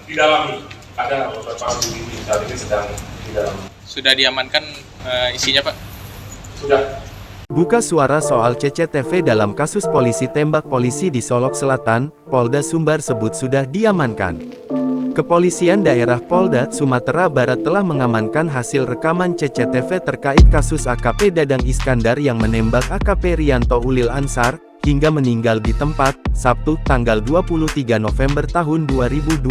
didalami. Ada beberapa bukti saat ini sedang didalami. Sudah diamankan isinya, Pak? Sudah. Buka suara soal CCTV dalam kasus polisi tembak polisi di Solok Selatan, Polda Sumbar sebut sudah diamankan. Kepolisian daerah Polda Sumatera Barat telah mengamankan hasil rekaman CCTV terkait kasus AKP Dadang Iskandar yang menembak AKP Rianto Ulil Ansar, hingga meninggal di tempat, Sabtu, tanggal 23 November tahun 2024.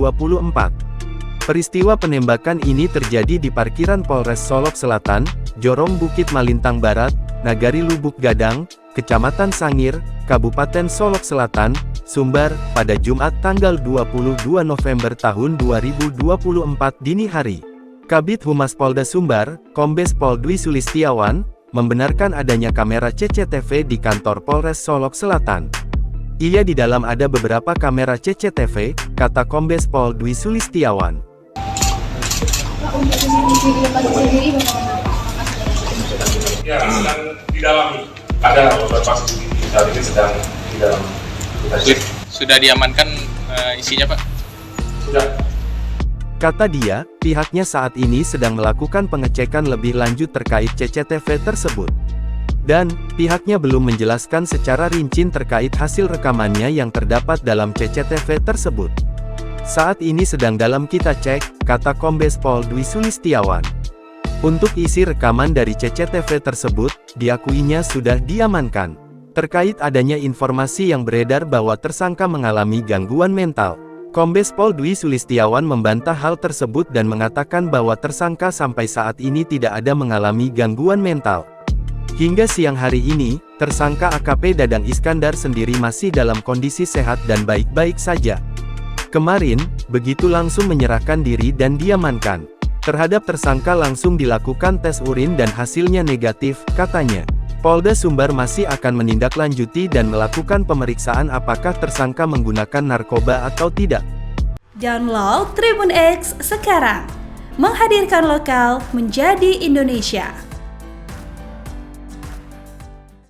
Peristiwa penembakan ini terjadi di parkiran Polres Solok Selatan, Jorong Bukit Malintang Barat, Nagari Lubuk Gadang, Kecamatan Sangir, Kabupaten Solok Selatan, Sumbar, pada Jumat tanggal 22 November tahun 2024 dini hari. Kabid Humas Polda Sumbar, Kombes Pol Dwi Sulistiawan, membenarkan adanya kamera CCTV di kantor Polres Solok Selatan. Iya, di dalam ada beberapa kamera CCTV, kata Kombes Pol Dwi Sulistiawan. Ya, sedang didalami. Ada beberapa bukti saat ini sedang didalami. Sudah diamankan isinya, Pak? Sudah. Kata dia, pihaknya saat ini sedang melakukan pengecekan lebih lanjut terkait CCTV tersebut. Dan, pihaknya belum menjelaskan secara rinci terkait hasil rekamannya yang terdapat dalam CCTV tersebut. Saat ini sedang dalam kita cek, kata Kombes Pol Dwi Sulistiawan. Untuk isi rekaman dari CCTV tersebut, diakuinya sudah diamankan. Terkait adanya informasi yang beredar bahwa tersangka mengalami gangguan mental, Kombes Pol Dwi Sulistiawan membantah hal tersebut dan mengatakan bahwa tersangka sampai saat ini tidak ada mengalami gangguan mental. Hingga siang hari ini, tersangka AKP Dadang Iskandar sendiri masih dalam kondisi sehat dan baik-baik saja. Kemarin, begitu langsung menyerahkan diri dan diamankan. Terhadap tersangka langsung dilakukan tes urin dan hasilnya negatif, katanya. Polda Sumbar masih akan menindaklanjuti dan melakukan pemeriksaan apakah tersangka menggunakan narkoba atau tidak. Download Tribun X sekarang, menghadirkan lokal menjadi Indonesia.